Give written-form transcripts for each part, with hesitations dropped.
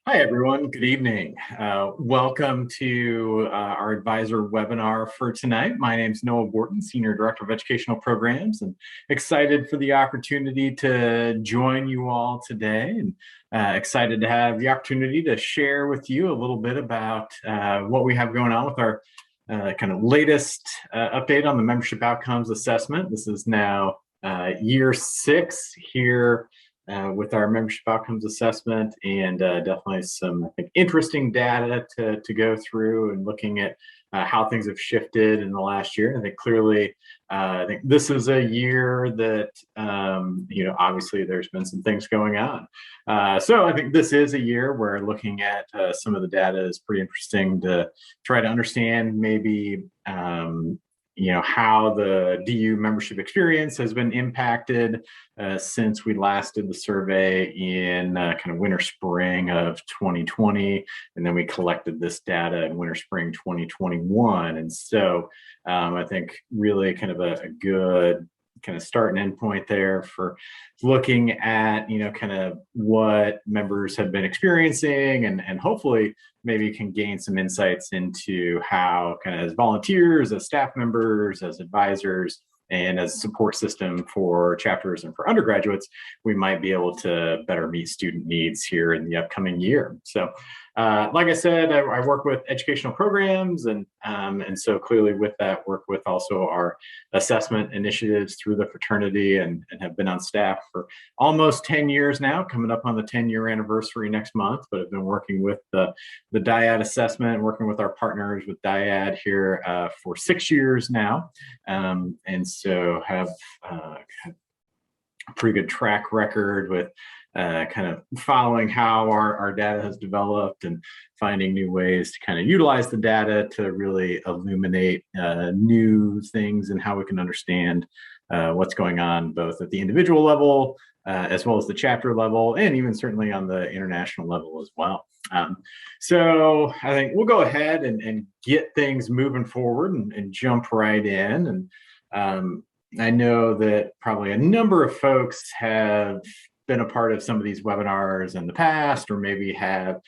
Hi, everyone. Good evening. Welcome to our advisor webinar for tonight. My name is Noah Borton, Senior Director of Educational Programs, and excited for the opportunity to join you all today, and excited to have the opportunity to share with you a little bit about what we have going on with our kind of latest update on the Membership Outcomes Assessment. This is now year 6 here with our membership outcomes assessment, and definitely some, I think, interesting data to go through and looking at how things have shifted in the last year. And I think clearly, I think this is a year that, obviously there's been some things going on. So I think this is a year where looking at some of the data is pretty interesting to try to understand maybe how the DU membership experience has been impacted since we last did the survey in kind of winter spring of 2020, and then we collected this data in winter spring 2021. And so I think really kind of a good kind of start and end point there for looking at kind of what members have been experiencing, and hopefully maybe can gain some insights into how kind of as volunteers, as staff members, as advisors, and as a support system for chapters and for undergraduates, we might be able to better meet student needs here in the upcoming year. So like I said, I work with educational programs, and so clearly with that work with also our assessment initiatives through the fraternity, and have been on staff for almost 10 years now, coming up on the 10-year anniversary next month, but have been working with the dyad assessment, working with our partners with dyad here for 6 years now, and so have a pretty good track record with kind of following how our data has developed and finding new ways to kind of utilize the data to really illuminate new things and how we can understand what's going on both at the individual level as well as the chapter level, and even certainly on the international level as well. So I think we'll go ahead and get things moving forward and jump right in. And I know that probably a number of folks have been a part of some of these webinars in the past, or maybe have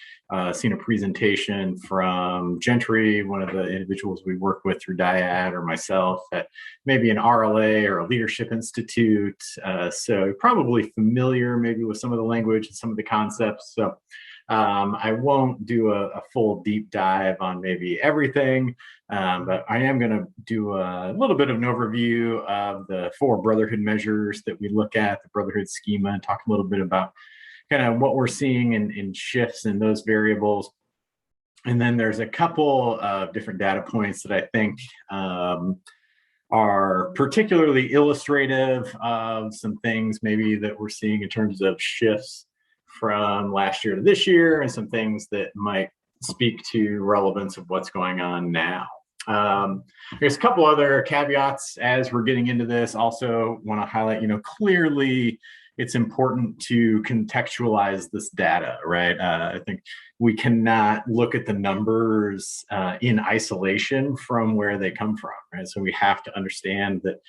seen a presentation from Gentry, one of the individuals we work with through dyad, or myself at maybe an RLA or a leadership institute. So probably familiar maybe with some of the language and some of the concepts. So I won't do a full deep dive on maybe everything, but I am going to do a little bit of an overview of the 4 Brotherhood measures that we look at, the Brotherhood schema, and talk a little bit about kind of what we're seeing in shifts in those variables. And then there's a couple of different data points that I think are particularly illustrative of some things maybe that we're seeing in terms of shifts from last year to this year, and some things that might speak to relevance of what's going on now. There's a couple other caveats as we're getting into this. Also want to highlight, clearly it's important to contextualize this data, right? I think we cannot look at the numbers in isolation from where they come from, right? So we have to understand that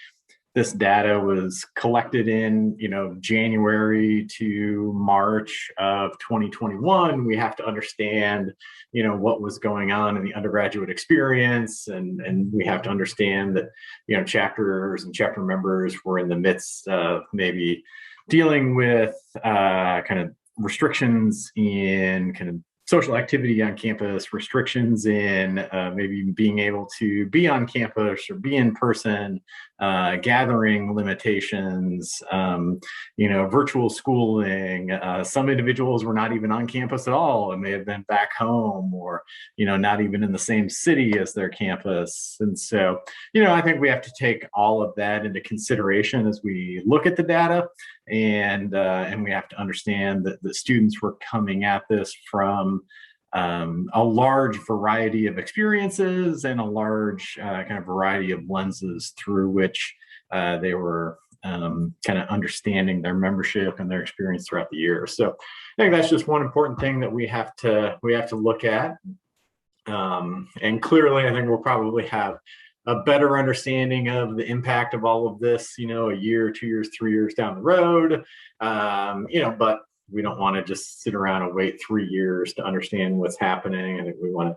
this data was collected in, January to March of 2021. We have to understand, what was going on in the undergraduate experience, and we have to understand that, chapters and chapter members were in the midst of maybe dealing with kind of restrictions in kind of social activity on campus, restrictions in maybe being able to be on campus or be in person, gathering limitations, virtual schooling. Some individuals were not even on campus at all and may have been back home, or, not even in the same city as their campus. And so, I think we have to take all of that into consideration as we look at the data, and we have to understand that the students were coming at this from a large variety of experiences and a large kind of variety of lenses through which they were kind of understanding their membership and their experience throughout the year. So I think that's just one important thing that we have to look at. And clearly, I think we'll probably have a better understanding of the impact of all of this, a year, 2 years, 3 years down the road. But We don't want to just sit around and wait 3 years to understand what's happening. And we want to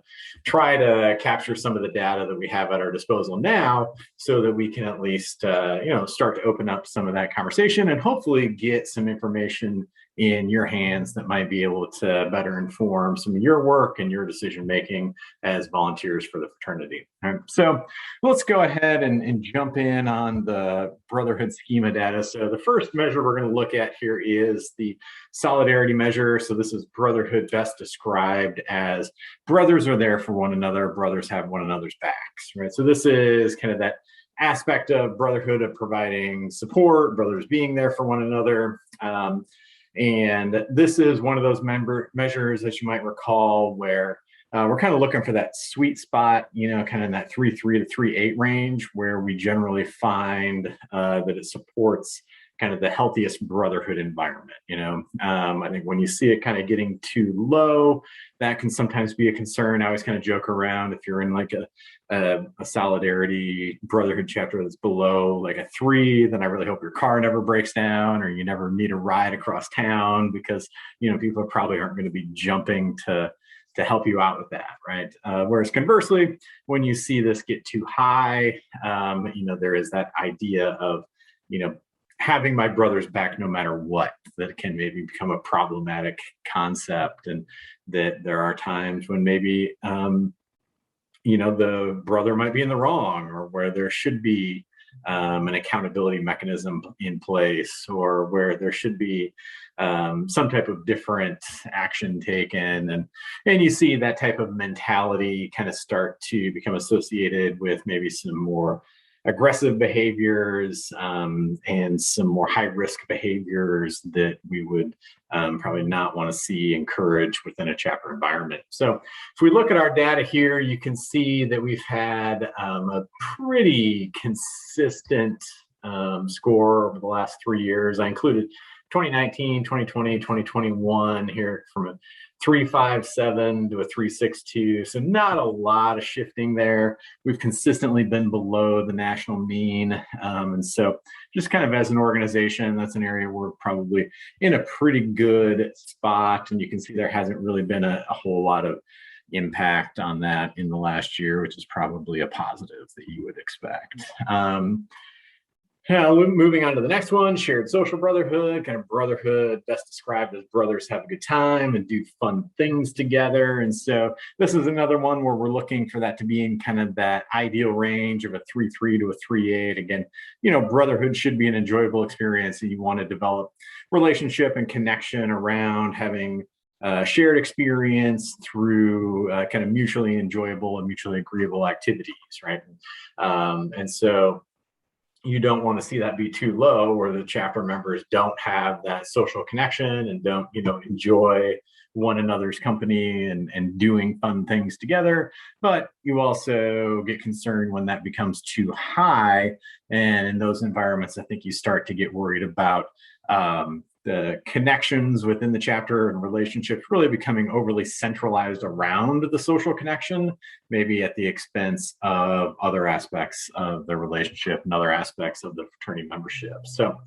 try to capture some of the data that we have at our disposal now so that we can at least, start to open up some of that conversation and hopefully get some information in your hands that might be able to better inform some of your work and your decision making as volunteers for the fraternity. All right, so let's go ahead and jump in on the Brotherhood schema data. So the first measure we're going to look at here is the solidarity measure. So this is Brotherhood best described as brothers are there for one another, brothers have one another's backs, right? So this is kind of that aspect of Brotherhood of providing support, brothers being there for one another. And this is one of those measures, as you might recall, where we're kind of looking for that sweet spot, kind of in that 3.3 to 3.8 range, where we generally find that it supports kind of the healthiest brotherhood environment. I think when you see it kind of getting too low, that can sometimes be a concern. I always kind of joke around, if you're in like a solidarity brotherhood chapter that's below like a 3, then I really hope your car never breaks down or you never need a ride across town, because people probably aren't going to be jumping to help you out with that, right? Whereas conversely, when you see this get too high, there is that idea of having my brother's back no matter what, that can maybe become a problematic concept, and that there are times when maybe the brother might be in the wrong, or where there should be an accountability mechanism in place, or where there should be some type of different action taken. And you see that type of mentality kind of start to become associated with maybe some more aggressive behaviors and some more high-risk behaviors that we would probably not want to see encouraged within a chapter environment. So if we look at our data here, you can see that we've had a pretty consistent score over the last 3 years. I included 2019, 2020, 2021 here, from a 3.57 to a 3.62. So not a lot of shifting there. We've consistently been below the national mean. And so just kind of as an organization, that's an area we're probably in a pretty good spot. And you can see there hasn't really been a whole lot of impact on that in the last year, which is probably a positive that you would expect. Moving on to the next one, shared social brotherhood, kind of brotherhood best described as brothers have a good time and do fun things together. And so this is another one where we're looking for that to be in kind of that ideal range of a 3.3 to a 3.8. Again, brotherhood should be an enjoyable experience, and you want to develop relationship and connection around having shared experience through kind of mutually enjoyable and mutually agreeable activities, right? And so you don't want to see that be too low, where the chapter members don't have that social connection and don't, enjoy one another's company and doing fun things together. But you also get concerned when that becomes too high. And in those environments, I think you start to get worried about the connections within the chapter and relationships really becoming overly centralized around the social connection, maybe at the expense of other aspects of the relationship and other aspects of the fraternity membership. So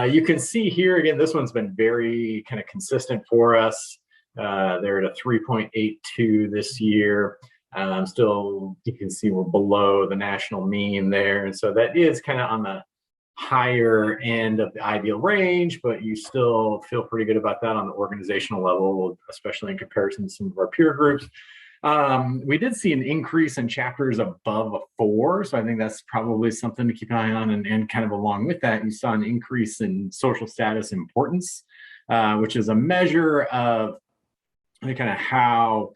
you can see here, again, this one's been very kind of consistent for us. They're at a 3.82 this year. Still, you can see we're below the national mean there. And so that is kind of on the higher end of the ideal range, but you still feel pretty good about that on the organizational level, especially in comparison to some of our peer groups. We did see an increase in chapters above a 4, so I think that's probably something to keep an eye on. And kind of along with that, you saw an increase in social status importance, which is a measure of kind of how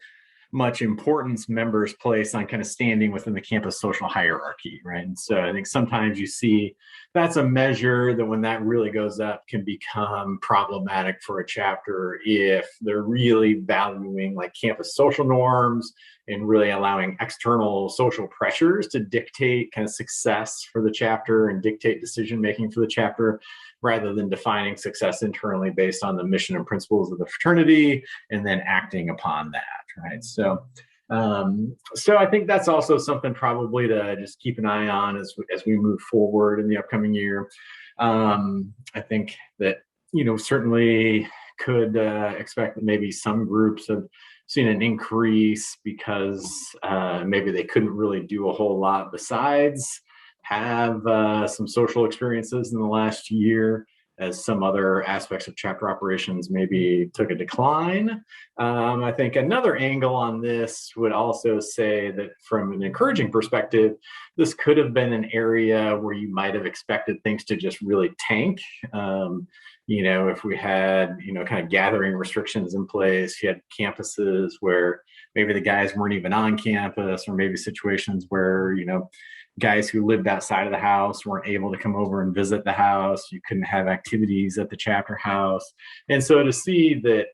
much importance members place on kind of standing within the campus social hierarchy, right? And so I think sometimes you see that's a measure that when that really goes up can become problematic for a chapter if they're really valuing like campus social norms and really allowing external social pressures to dictate kind of success for the chapter and dictate decision making for the chapter, rather than defining success internally based on the mission and principles of the fraternity and then acting upon that, right? So I think that's also something probably to just keep an eye on as we move forward in the upcoming year. I think that, certainly could expect that maybe some groups have seen an increase because maybe they couldn't really do a whole lot besides have some social experiences in the last year, as some other aspects of chapter operations maybe took a decline. I think another angle on this would also say that from an encouraging perspective, this could have been an area where you might have expected things to just really tank. If we had, kind of gathering restrictions in place, you had campuses where maybe the guys weren't even on campus, or maybe situations where, guys who lived outside of the house weren't able to come over and visit the house. You couldn't have activities at the chapter house. And so to see that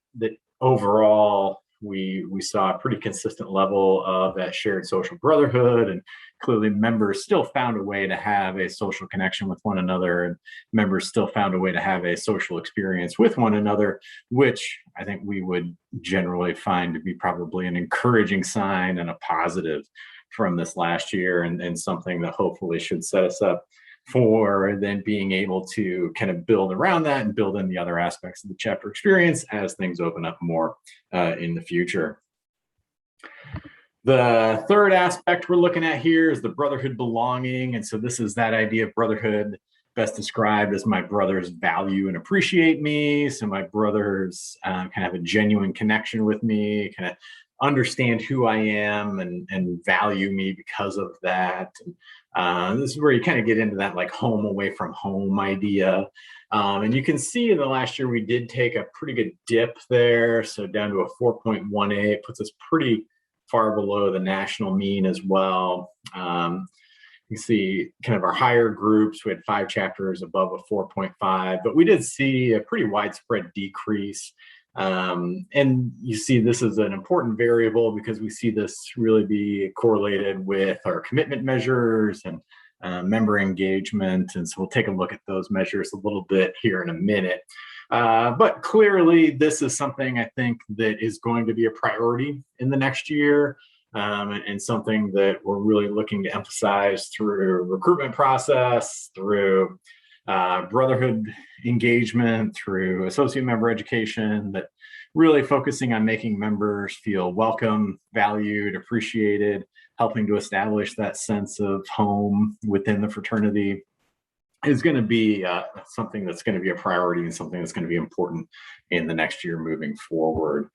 overall we saw a pretty consistent level of that shared social brotherhood, and clearly members still found a way to have a social connection with one another, and members still found a way to have a social experience with one another, which I think we would generally find to be probably an encouraging sign and a positive from this last year, and something that hopefully should set us up for then being able to kind of build around that and build in the other aspects of the chapter experience as things open up more in the future. The third aspect we're looking at here is the Brotherhood Belonging. And so this is that idea of brotherhood best described as my brothers value and appreciate me. So my brothers kind of have a genuine connection with me, kind of understand who I am and value me because of that. And this is where you kind of get into that like home away from home idea. And you can see in the last year, we did take a pretty good dip there. So down to a 4.18 puts us pretty far below the national mean as well. You see kind of our higher groups, we had 5 chapters above a 4.5, but we did see a pretty widespread decrease. And you see this is an important variable because we see this really be correlated with our commitment measures and member engagement. And so we'll take a look at those measures a little bit here in a minute. But clearly, this is something I think that is going to be a priority in the next year, and something that we're really looking to emphasize through recruitment process, through brotherhood engagement, through associate member education, that really focusing on making members feel welcome, valued, appreciated, helping to establish that sense of home within the fraternity is going to be something that's going to be a priority and something that's going to be important in the next year moving forward.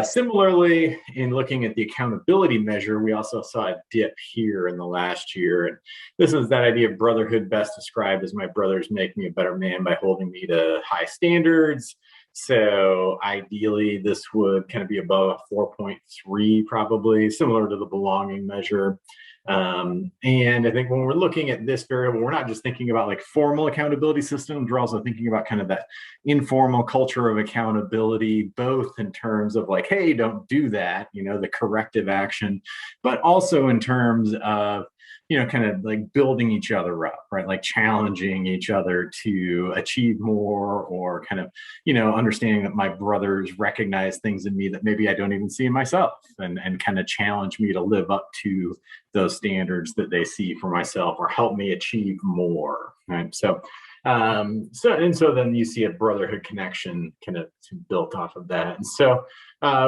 Similarly, in looking at the accountability measure, we also saw a dip here in the last year. And this is that idea of brotherhood best described as my brothers make me a better man by holding me to high standards. So ideally, this would kind of be above a 4.3, probably similar to the belonging measure. And I think when we're looking at this variable, we're not just thinking about like formal accountability systems, we're also thinking about kind of that informal culture of accountability, both in terms of like, hey, don't do that, the corrective action, but also in terms of, kind of like building each other up, right? Like challenging each other to achieve more, or kind of, understanding that my brothers recognize things in me that maybe I don't even see in myself, and kind of challenge me to live up to those standards that they see for myself, or help me achieve more, right? So then you see a brotherhood connection kind of built off of that. And so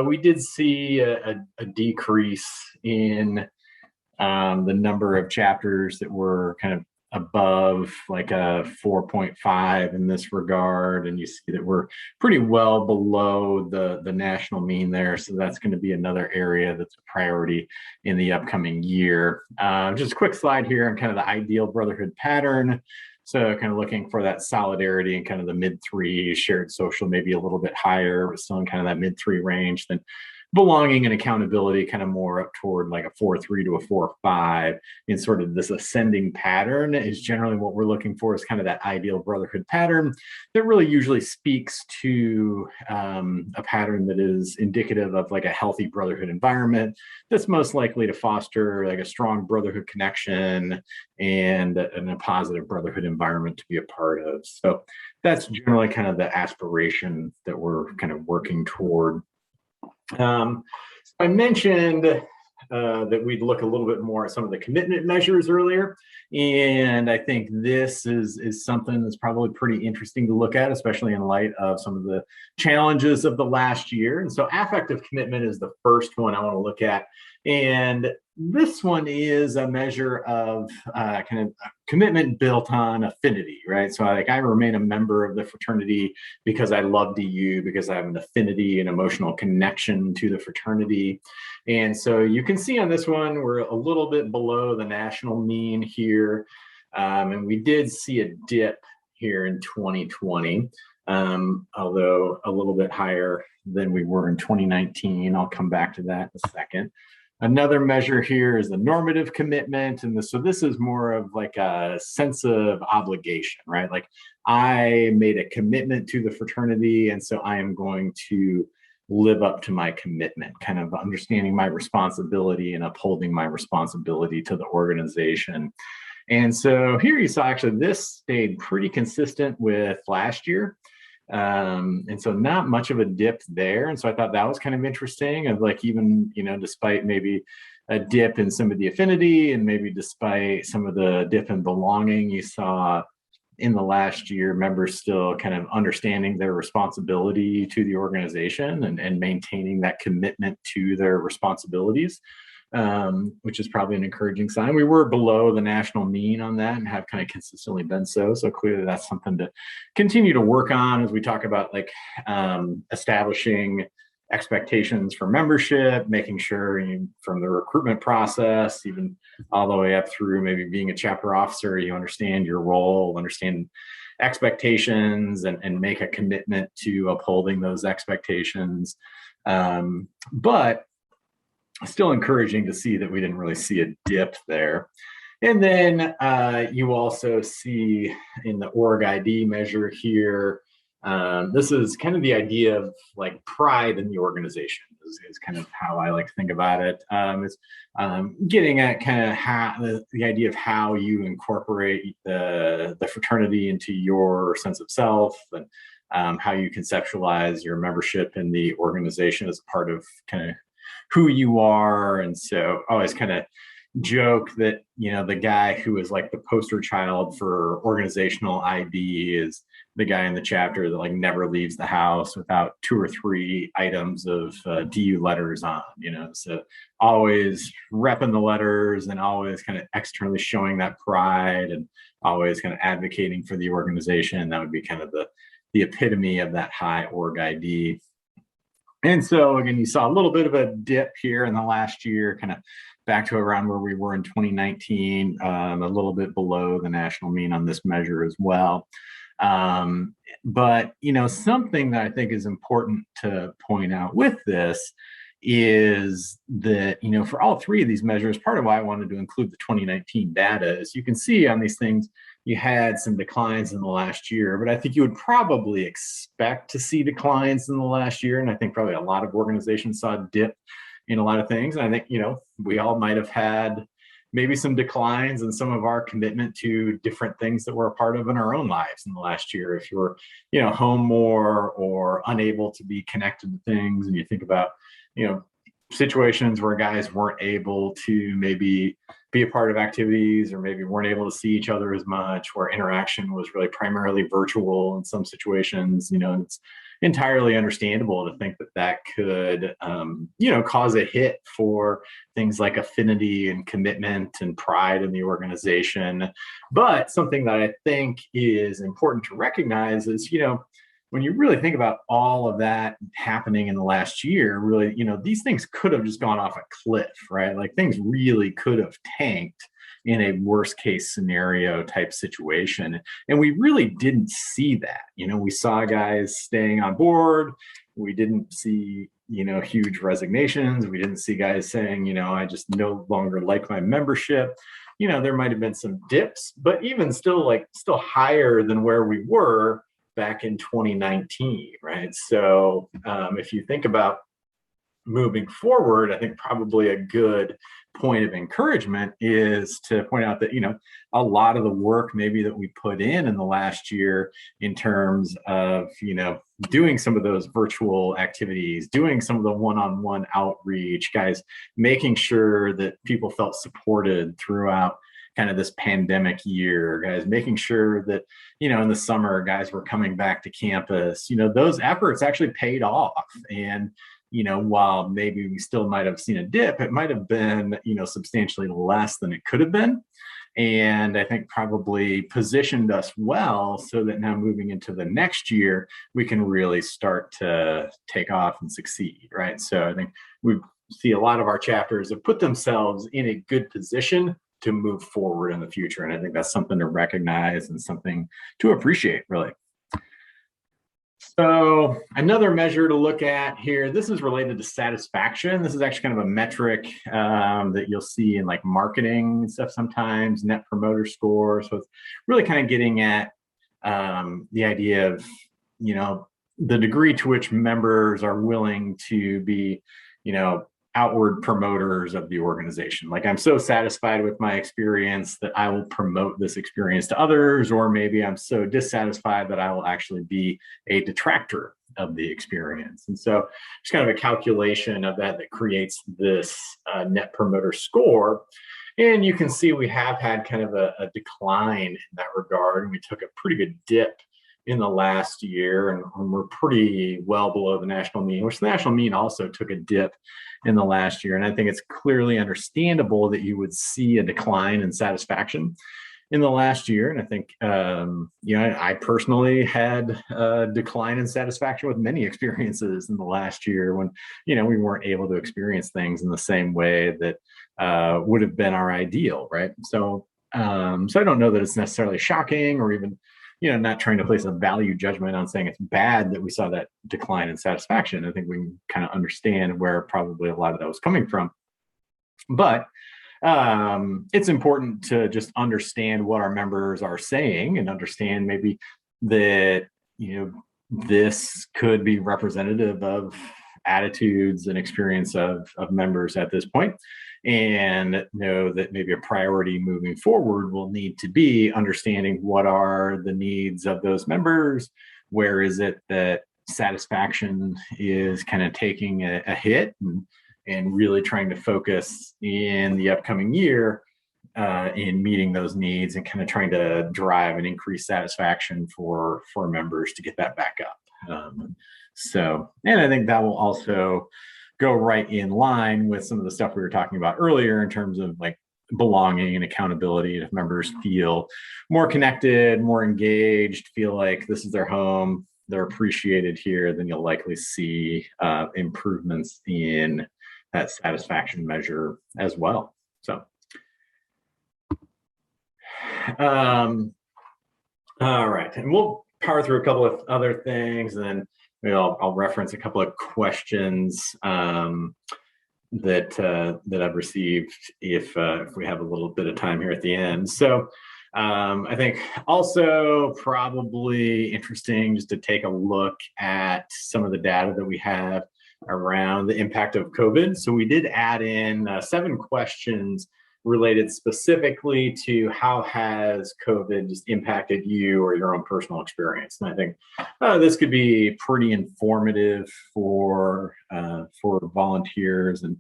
we did see a decrease in the number of chapters that were kind of above like a 4.5 in this regard, and you see that we're pretty well below the national mean there. So that's going to be another area that's a priority in the upcoming year. Just a quick slide here on kind of the ideal brotherhood pattern. So kind of looking for that solidarity in kind of the mid-3, shared social maybe a little bit higher, but still in kind of that mid-3 range. Then belonging and accountability kind of more up toward like a 4.3 to a 4.5 in sort of this ascending pattern is generally what we're looking for, is kind of that ideal brotherhood pattern that really usually speaks to a pattern that is indicative of like a healthy brotherhood environment that's most likely to foster like a strong brotherhood connection and a positive brotherhood environment to be a part of. So that's generally kind of the aspiration that we're kind of working toward. I mentioned that we'd look a little bit more at some of the commitment measures earlier. And I think this is something that's probably pretty interesting to look at, especially in light of some of the challenges of the last year. And so affective commitment is the first one I want to look at. And this one is a measure of kind of commitment built on affinity, right? So I remain a member of the fraternity because I love DU, because I have an affinity and emotional connection to the fraternity. And so you can see on this one, we're a little bit below the national mean here. And we did see a dip here in 2020, although a little bit higher than we were in 2019. I'll come back to that in a second. Another measure here is the normative commitment. And so this is more of like a sense of obligation, right? Like I made a commitment to the fraternity, and so I am going to live up to my commitment, kind of understanding my responsibility and upholding my responsibility to the organization. And so here you saw actually this stayed pretty consistent with last year. And so not much of a dip there. And so I thought that was kind of interesting, of like, even, despite maybe a dip in some of the affinity and maybe despite some of the dip in belonging, you saw in the last year members still kind of understanding their responsibility to the organization and maintaining that commitment to their responsibilities. Which is probably an encouraging sign. We were below the national mean on that and have kind of consistently been so. So clearly that's something to continue to work on as we talk about like establishing expectations for membership, making sure from the recruitment process, even all the way up through maybe being a chapter officer, you understand your role, understand expectations and make a commitment to upholding those expectations. But still encouraging to see that we didn't really see a dip there. And then you also see in the org ID measure here, this is kind of the idea of like pride in the organization is kind of how I like to think about it. It's getting at kind of how the idea of how you incorporate the fraternity into your sense of self, and how you conceptualize your membership in the organization as part of kind of who you are. And so I always kind of joke that, the guy who is like the poster child for organizational ID is the guy in the chapter that like never leaves the house without 2 or 3 items of DU letters on, so always repping the letters and always kind of externally showing that pride and always kind of advocating for the organization. That would be kind of the epitome of that high org ID. And so again, you saw a little bit of a dip here in the last year, kind of back to around where we were in 2019, a little bit below the national mean on this measure as well. But, something that I think is important to point out with this is that, for all 3 of these measures, part of why I wanted to include the 2019 data is you can see on these things, you had some declines in the last year, but I think you would probably expect to see declines in the last year. And I think probably a lot of organizations saw a dip in a lot of things. And I think, we all might have had maybe some declines in some of our commitment to different things that we're a part of in our own lives in the last year. If you're, home more or unable to be connected to things, and you think about, situations where guys weren't able to maybe be a part of activities, or maybe weren't able to see each other as much, where interaction was really primarily virtual in some situations, it's entirely understandable to think that could, cause a hit for things like affinity and commitment and pride in the organization. But something that I think is important to recognize is, when you really think about all of that happening in the last year, really, these things could have just gone off a cliff, right? Like things really could have tanked in a worst case scenario type situation. And we really didn't see that. We saw guys staying on board. We didn't see, huge resignations. We didn't see guys saying, I just no longer like my membership. There might have been some dips, but even still higher than where we were back in 2019, right? So if you think about moving forward, I think probably a good point of encouragement is to point out that, a lot of the work maybe that we put in the last year in terms of, doing some of those virtual activities, doing some of the one-on-one outreach, guys, making sure that people felt supported throughout kind of this pandemic year, guys, making sure that, in the summer, guys were coming back to campus, those efforts actually paid off. And while maybe we still might have seen a dip, it might have been, substantially less than it could have been. And I think probably positioned us well so that now moving into the next year, we can really start to take off and succeed, right? So I think we see a lot of our chapters have put themselves in a good position to move forward in the future. And I think that's something to recognize and something to appreciate, really. So another measure to look at here, this is related to satisfaction. This is actually kind of a metric that you'll see in like marketing and stuff sometimes, net promoter score. So it's really kind of getting at the idea of, the degree to which members are willing to be, outward promoters of the organization. Like, I'm so satisfied with my experience that I will promote this experience to others, or maybe I'm so dissatisfied that I will actually be a detractor of the experience. And so it's kind of a calculation of that creates this net promoter score. And you can see we have had kind of a decline in that regard. We took a pretty good dip in the last year, and we're pretty well below the national mean, which the national mean also took a dip in the last year. And I think it's clearly understandable that you would see a decline in satisfaction in the last year. And I think, I personally had a decline in satisfaction with many experiences in the last year when, we weren't able to experience things in the same way that would have been our ideal, right? So I don't know that it's necessarily shocking or even, not trying to place a value judgment on saying it's bad that we saw that decline in satisfaction. I think we can kind of understand where probably a lot of that was coming from. But it's important to just understand what our members are saying and understand maybe that, this could be representative of attitudes and experience of members at this point, and know that maybe a priority moving forward will need to be understanding what are the needs of those members, where is it that satisfaction is kind of taking a hit, and really trying to focus in the upcoming year in meeting those needs and kind of trying to drive and increase satisfaction for members to get that back up. And I think that will also go right in line with some of the stuff we were talking about earlier in terms of like belonging and accountability. If members feel more connected, more engaged, feel like this is their home, they're appreciated here, then you'll likely see improvements in that satisfaction measure as well. So, all right, and we'll power through a couple of other things, and then I'll reference a couple of questions that I've received if we have a little bit of time here at the end. So I think also probably interesting just to take a look at some of the data that we have around the impact of COVID. So we did add in 7 questions related specifically to how has COVID just impacted you or your own personal experience. And I think this could be pretty informative for volunteers and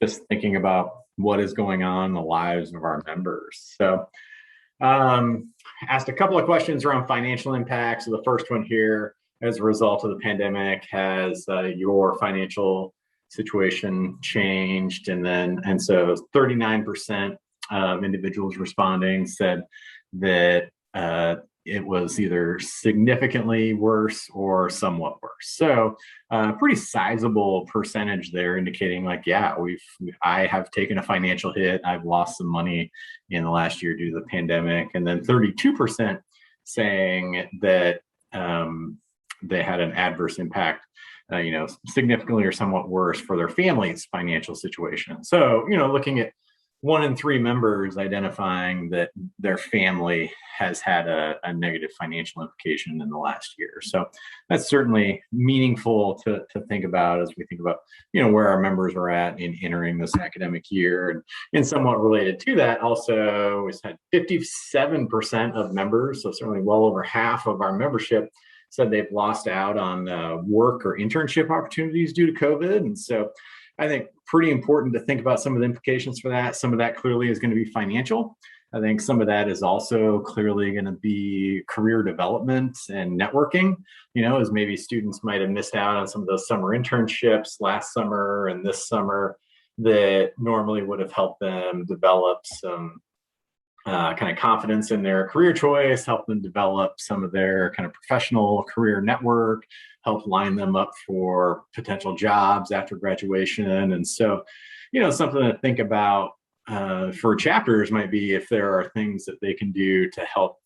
just thinking about what is going on in the lives of our members. So asked a couple of questions around financial impact. So the first one here, as a result of the pandemic, has your financial situation changed? And so 39% of individuals responding said that it was either significantly worse or somewhat worse. So pretty sizable percentage there, indicating like, yeah, I have taken a financial hit. I've lost some money in the last year due to the pandemic. And then 32% saying that they had an adverse impact, significantly or somewhat worse for their family's financial situation. So, looking at 1 in 3 members identifying that their family has had a negative financial implication in the last year. So that's certainly meaningful to think about as we think about, where our members are at in entering this academic year. And somewhat related to that, also, we had 57% of members, so certainly well over half of our membership, said they've lost out on work or internship opportunities due to COVID. And so I think pretty important to think about some of the implications for that. Some of that clearly is going to be financial. I think some of that is also clearly going to be career development and networking, as maybe students might have missed out on some of those summer internships last summer and this summer that normally would have helped them develop some kind of confidence in their career choice, help them develop some of their kind of professional career network, help line them up for potential jobs after graduation. And so, something to think about for chapters might be if there are things that they can do to help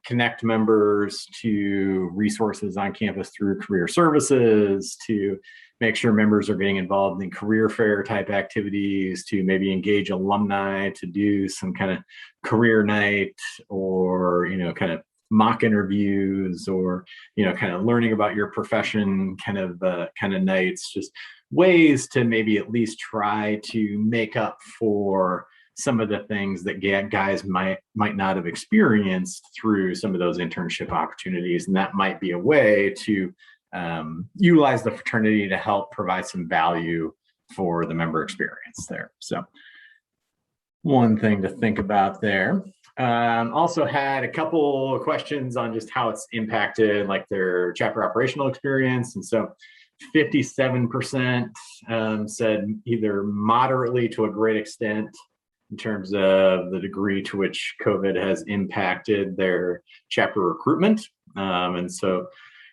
connect members to resources on campus through career services, to make sure members are getting involved in career fair type activities, to maybe engage alumni to do some kind of career night, or kind of mock interviews, or kind of learning about your profession kind of nights. Just ways to maybe at least try to make up for some of the things that guys might not have experienced through some of those internship opportunities. And that might be a way to utilize the fraternity to help provide some value for the member experience there. So one thing to think about there. Also had a couple of questions on just how it's impacted like their chapter operational experience. And so 57% said either moderately to a great extent in terms of the degree to which COVID has impacted their chapter recruitment. And so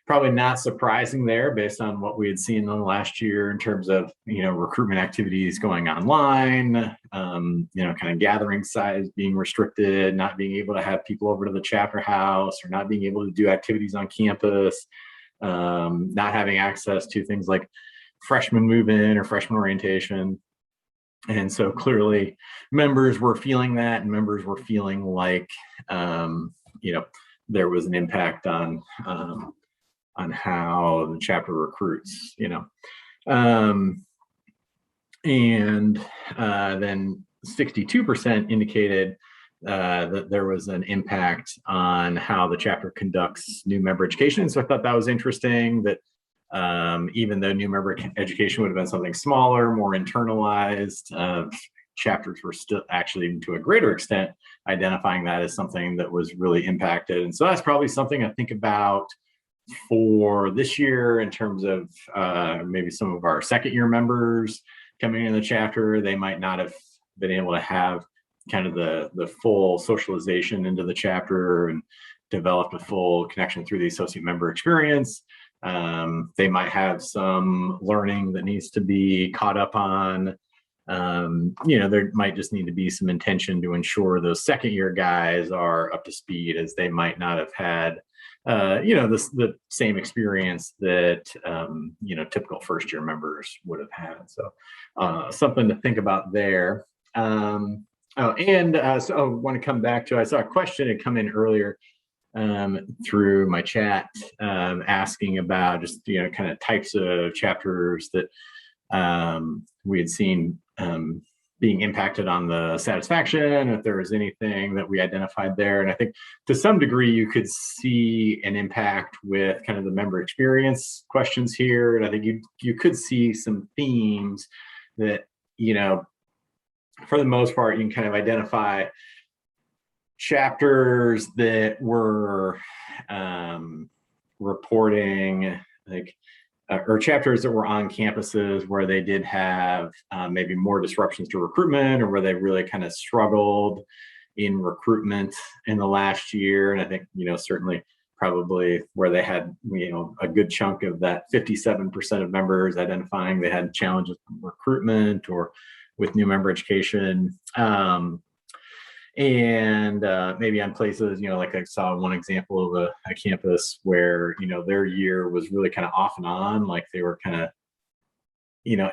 probably not surprising there based on what we had seen in the last year in terms of, recruitment activities going online, kind of gathering size being restricted, not being able to have people over to the chapter house, or not being able to do activities on campus, not having access to things like freshman move-in or freshman orientation. And so clearly members were feeling that, and members were feeling like, there was an impact on how the chapter recruits, and then 62% indicated that there was an impact on how the chapter conducts new member education. So I thought that was interesting that even though new member education would have been something smaller, more internalized, chapters were still actually, to a greater extent, identifying that as something that was really impacted. And so that's probably something I think about for this year in terms of maybe some of our second year members coming in the chapter. They might not have been able to have kind of the full socialization into the chapter and developed a full connection through the associate member experience. They might have some learning that needs to be caught up on. There might just need to be some intention to ensure those second year guys are up to speed, as they might not have had the same experience that typical first year members would have had. So something to think about there. So I want to come back to, I saw a question had come in earlier through my chat, asking about just kind of types of chapters that we had seen being impacted on the satisfaction, if there was anything that we identified there. And I think to some degree you could see an impact with kind of the member experience questions here. And I think you could see some themes that, for the most part, you can kind of identify chapters that were reporting or chapters that were on campuses where they did have maybe more disruptions to recruitment, or where they really kind of struggled in recruitment in the last year. And I think, certainly probably where they had, a good chunk of that 57% of members identifying they had challenges with recruitment or with new member education. And maybe on places, like I saw one example of a campus where, their year was really kind of off and on, like they were kind of,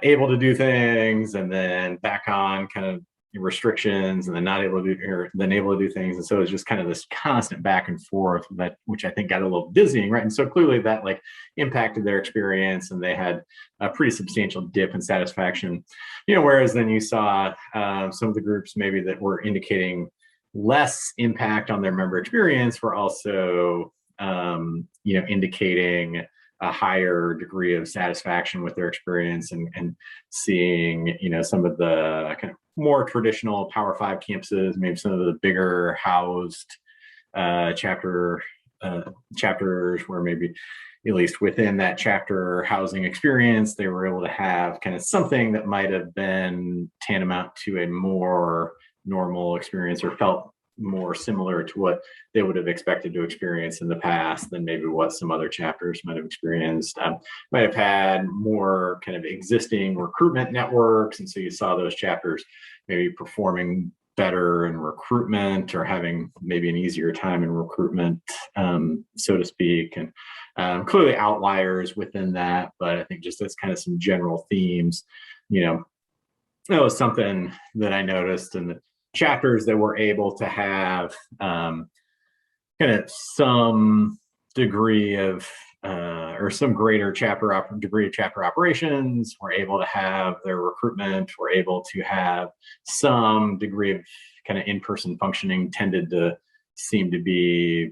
able to do things and then back on kind of restrictions and then not able to do, or then able to do things. And so it's just kind of this constant back and forth that, which I think got a little dizzying, right? And so clearly that like impacted their experience, and they had a pretty substantial dip in satisfaction, whereas then you saw some of the groups maybe that were indicating less impact on their member experience were also, indicating a higher degree of satisfaction with their experience, and seeing, some of the kind of more traditional Power Five campuses, maybe some of the bigger housed chapters where maybe at least within that chapter housing experience, they were able to have kind of something that might have been tantamount to a more normal experience, or felt more similar to what they would have expected to experience in the past than maybe what some other chapters might have experienced. Might have had more kind of existing recruitment networks, and so you saw those chapters maybe performing better in recruitment, or having maybe an easier time in recruitment, so to speak. And clearly outliers within that, but I think just that's kind of some general themes. That was something that I noticed in the chapters that were able to have kind of some degree of or some greater degree of chapter operations, were able to have their recruitment, were able to have some degree of kind of in-person functioning, tended to seem to be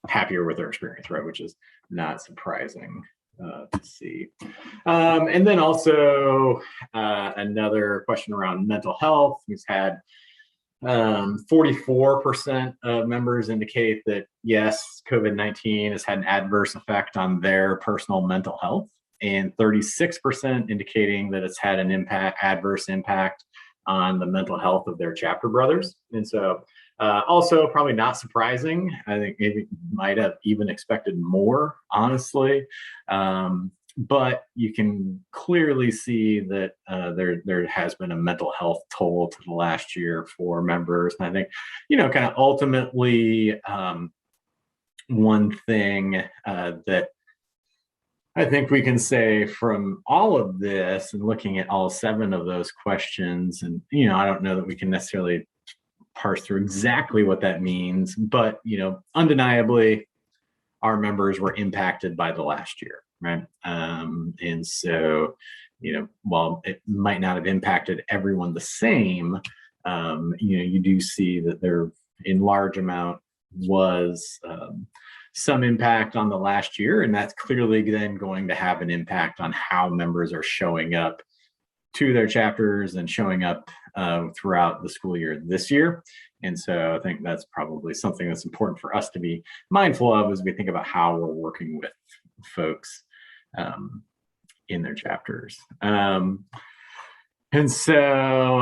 happier with their experience, right? Which is not surprising to see. And then also another question around mental health. We've had 44% of members indicate that yes, COVID-19 has had an adverse effect on their personal mental health, and 36% indicating that it's had an adverse impact on the mental health of their chapter brothers. And so also probably not surprising. I think maybe might have even expected more, honestly. But you can clearly see that there has been a mental health toll to the last year for members. And I think, kind of ultimately, one thing that I think we can say from all of this, and looking at all 7 of those questions, and, I don't know that we can necessarily parse through exactly what that means, but, undeniably, our members were impacted by the last year. Right. And so, while it might not have impacted everyone the same, you do see that there in large amount was some impact on the last year. And that's clearly then going to have an impact on how members are showing up to their chapters and showing up throughout the school year this year. And so I think that's probably something that's important for us to be mindful of as we think about how we're working with folks in their chapters. And so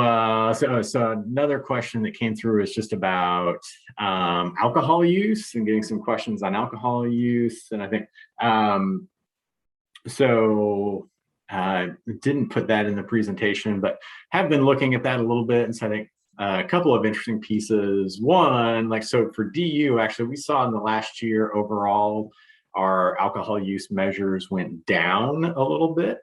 another question that came through is just about alcohol use, and getting some questions on alcohol use. And I think didn't put that in the presentation, but have been looking at that a little bit. And so I think a couple of interesting pieces. One, so for DU, actually, we saw in the last year overall, our alcohol use measures went down a little bit,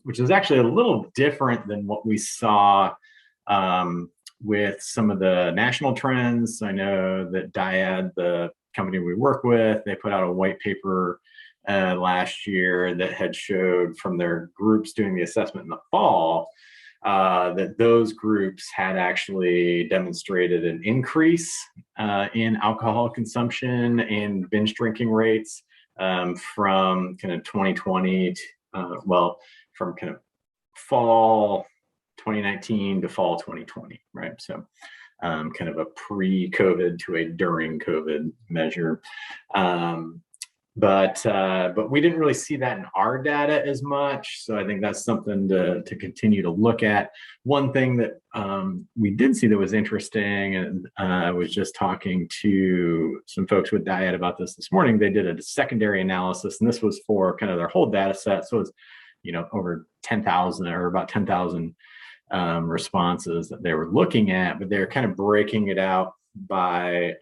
which is actually a little different than what we saw with some of the national trends. I know that Dyad, the company we work with, they put out a white paper last year that had showed from their groups doing the assessment in the fall that those groups had actually demonstrated an increase in alcohol consumption and binge drinking rates from kind of 2020 from kind of fall 2019 to fall 2020, right? So kind of a pre-COVID to a during COVID measure. But we didn't really see that in our data as much. So I think that's something to continue to look at. One thing that we did see that was interesting, and I was just talking to some folks with Dyad about this morning. They did a secondary analysis, and this was for kind of their whole data set. So it's, over 10,000 or about 10,000 responses that they were looking at, but they're kind of breaking it out by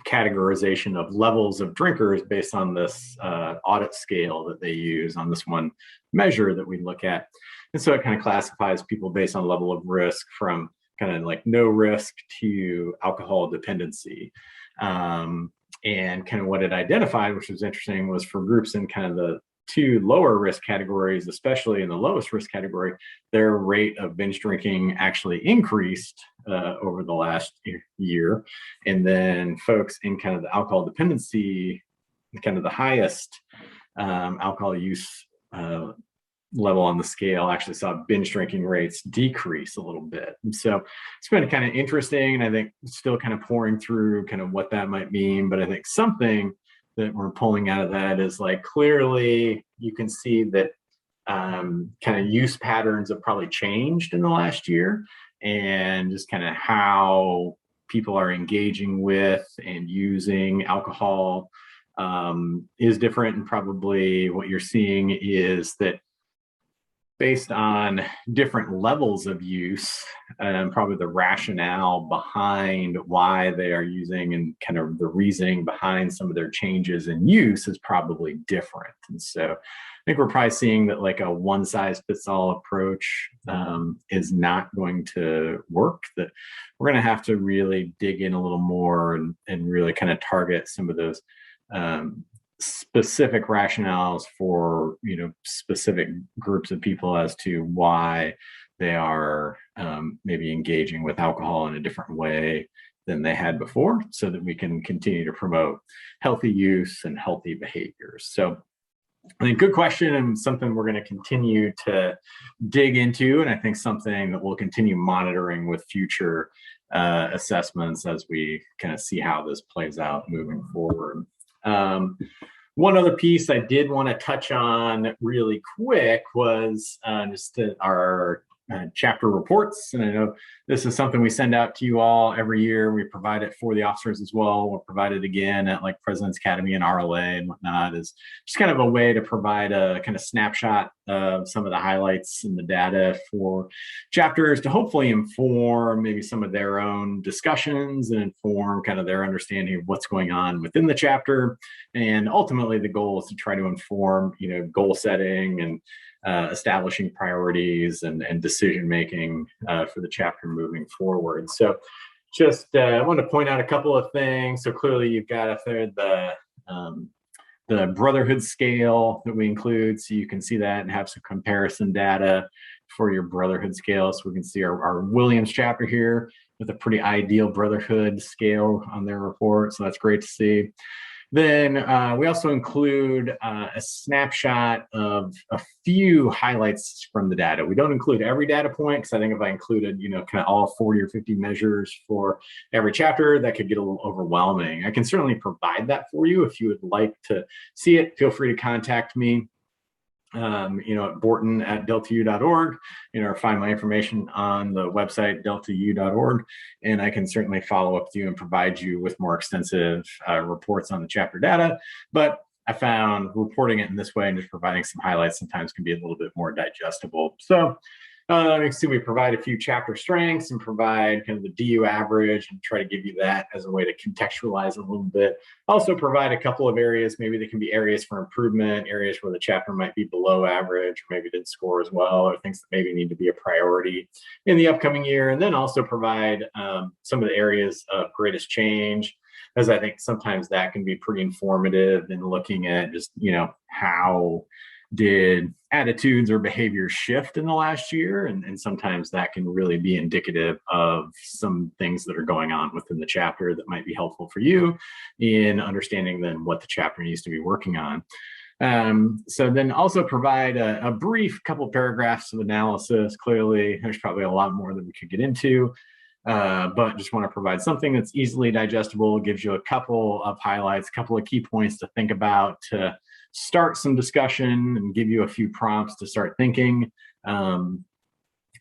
categorization of levels of drinkers based on this audit scale that they use on this one measure that we look at. And so it kind of classifies people based on level of risk from kind of like no risk to alcohol dependency. And kind of what it identified, which was interesting, was for groups in kind of the two lower risk categories, especially in the lowest risk category, their rate of binge drinking actually increased over the last year. And then folks in kind of the alcohol dependency, kind of the highest alcohol use level on the scale, actually saw binge drinking rates decrease a little bit. And so it's been kind of interesting. And I think still kind of pouring through kind of what that might mean. But I think something that we're pulling out of that is like clearly you can see that kind of use patterns have probably changed in the last year, and just kind of how people are engaging with and using alcohol is different. And probably what you're seeing is that based on different levels of use, probably the rationale behind why they are using and kind of the reasoning behind some of their changes in use is probably different. And so I think we're probably seeing that like a one size fits all approach is not going to work, that we're going to have to really dig in a little more and really kind of target some of those specific rationales for specific groups of people as to why they are maybe engaging with alcohol in a different way than they had before, so that we can continue to promote healthy use and healthy behaviors. So I think good question, and something we're going to continue to dig into, and I think something that we'll continue monitoring with future assessments as we kind of see how this plays out moving forward. One other piece I did want to touch on really quick was just our chapter reports. And I know this is something we send out to you all every year. We provide it for the officers as well. We'll provide it again at like President's Academy and RLA and whatnot. Is just kind of a way to provide a kind of snapshot of some of the highlights in the data for chapters to hopefully inform maybe some of their own discussions and inform kind of their understanding of what's going on within the chapter. And ultimately the goal is to try to inform, goal setting and establishing priorities and decision-making for the chapter moving forward. So just I want to point out a couple of things. So clearly you've got the Brotherhood scale that we include. So you can see that and have some comparison data for your Brotherhood scale. So we can see our Williams chapter here with a pretty ideal Brotherhood scale on their report. So that's great to see. Then we also include a snapshot of a few highlights from the data. We don't include every data point, because I think if I included, kind of all 40 or 50 measures for every chapter, that could get a little overwhelming. I can certainly provide that for you. If you would like to see it, feel free to contact me. At borton@deltau.org, or find my information on the website, deltau.org. And I can certainly follow up with you and provide you with more extensive reports on the chapter data. But I found reporting it in this way and just providing some highlights sometimes can be a little bit more digestible. So you can see we provide a few chapter strengths and provide kind of the DU average and try to give you that as a way to contextualize a little bit. Also provide a couple of areas, maybe there can be areas for improvement, areas where the chapter might be below average, or maybe didn't score as well, or things that maybe need to be a priority in the upcoming year. And then also provide some of the areas of greatest change, as I think sometimes that can be pretty informative in looking at just, how did attitudes or behaviors shift in the last year? And sometimes that can really be indicative of some things that are going on within the chapter that might be helpful for you in understanding then what the chapter needs to be working on. So then also provide a brief couple paragraphs of analysis. Clearly, there's probably a lot more that we could get into, but just want to provide something that's easily digestible, gives you a couple of highlights, a couple of key points to think about to start some discussion and give you a few prompts to start thinking, and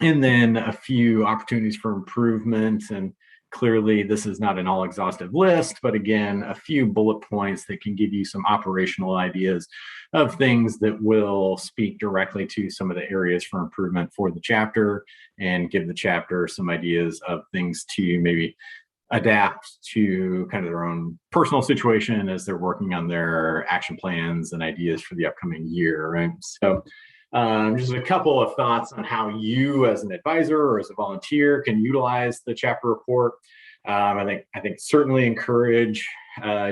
then a few opportunities for improvement. And clearly this is not an all exhaustive list, but again, a few bullet points that can give you some operational ideas of things that will speak directly to some of the areas for improvement for the chapter, and give the chapter some ideas of things to maybe adapt to kind of their own personal situation as they're working on their action plans and ideas for the upcoming year, right? So Just a couple of thoughts on how you as an advisor or as a volunteer can utilize the chapter report. I think certainly encourage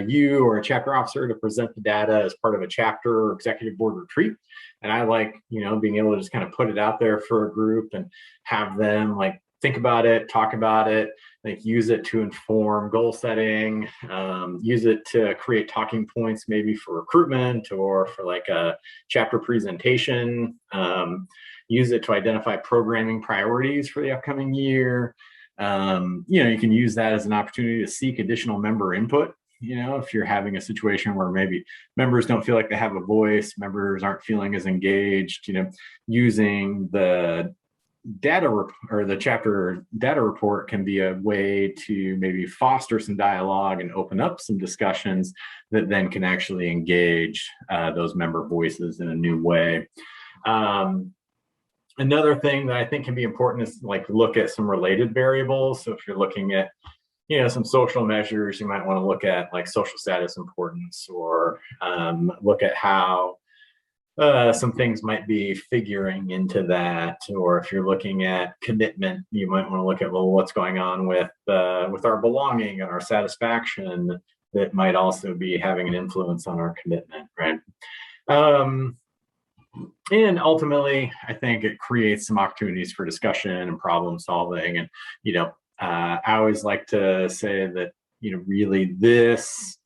you or a chapter officer to present the data as part of a chapter or executive board retreat. And I like, being able to just kind of put it out there for a group and have them like think about it, talk about it, like use it to inform goal setting, use it to create talking points maybe for recruitment or for like a chapter presentation, use it to identify programming priorities for the upcoming year. You can use that as an opportunity to seek additional member input. If you're having a situation where maybe members don't feel like they have a voice, members aren't feeling as engaged, using the data or the chapter data report can be a way to maybe foster some dialogue and open up some discussions that then can actually engage those member voices in a new way. Another thing that I think can be important is like look at some related variables. So if you're looking at some social measures, you might want to look at like social status importance, or look at how some things might be figuring into that. Or if you're looking at commitment, you might want to look at, well, what's going on with our belonging and our satisfaction that might also be having an influence on our commitment, right? And ultimately, I think it creates some opportunities for discussion and problem solving. And, I always like to say that, really this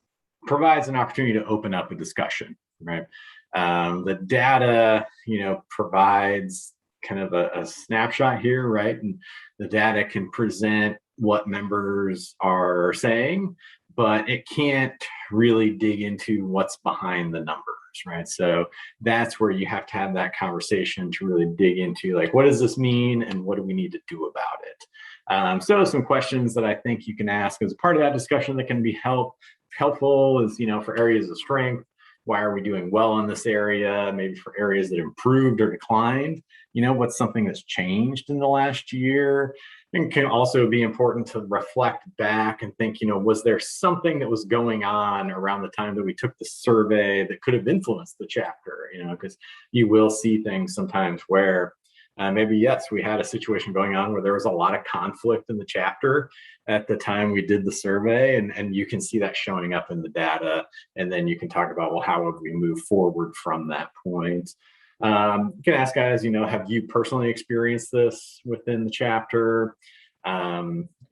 provides an opportunity to open up a discussion, right? The data, provides kind of a snapshot here, right? And the data can present what members are saying, but it can't really dig into what's behind the numbers, right? So that's where you have to have that conversation to really dig into, like, what does this mean and what do we need to do about it? So some questions that I think you can ask as part of that discussion that can be helpful is, for areas of strength, why are we doing well in this area? Maybe for areas that improved or declined, what's something that's changed in the last year? And can also be important to reflect back and think, was there something that was going on around the time that we took the survey that could have influenced the chapter? Because you will see things sometimes where maybe, yes, we had a situation going on where there was a lot of conflict in the chapter at the time we did the survey, and you can see that showing up in the data. And then you can talk about, well, how would we move forward from that point? You can ask guys, have you personally experienced this within the chapter?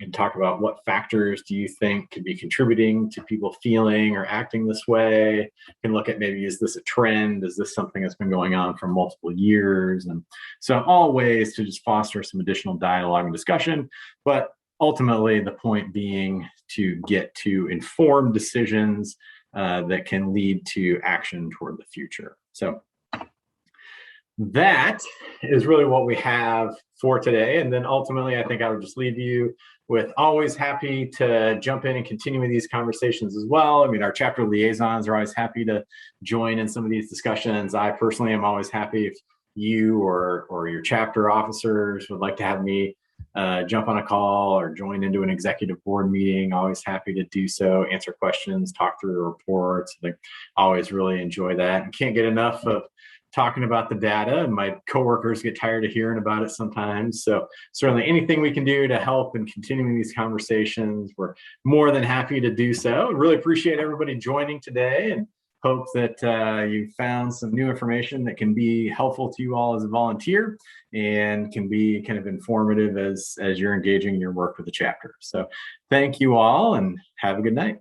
And talk about what factors do you think could be contributing to people feeling or acting this way. You can look at maybe, is this a trend? Is this something that's been going on for multiple years? And so all ways to just foster some additional dialogue and discussion, but ultimately the point being to get to informed decisions that can lead to action toward the future. So that is really what we have for today. And then ultimately, I think I would just leave you with always happy to jump in and continue with these conversations as well. I mean, our chapter liaisons are always happy to join in some of these discussions. I personally am always happy if you or your chapter officers would like to have me jump on a call or join into an executive board meeting. Always happy to do so, answer questions, talk through the reports. I always really enjoy that and can't get enough of talking about the data, and my coworkers get tired of hearing about it sometimes. So certainly anything we can do to help in continuing these conversations, we're more than happy to do so. Really appreciate everybody joining today, and hope that you found some new information that can be helpful to you all as a volunteer and can be kind of informative as you're engaging in your work with the chapter. So thank you all and have a good night.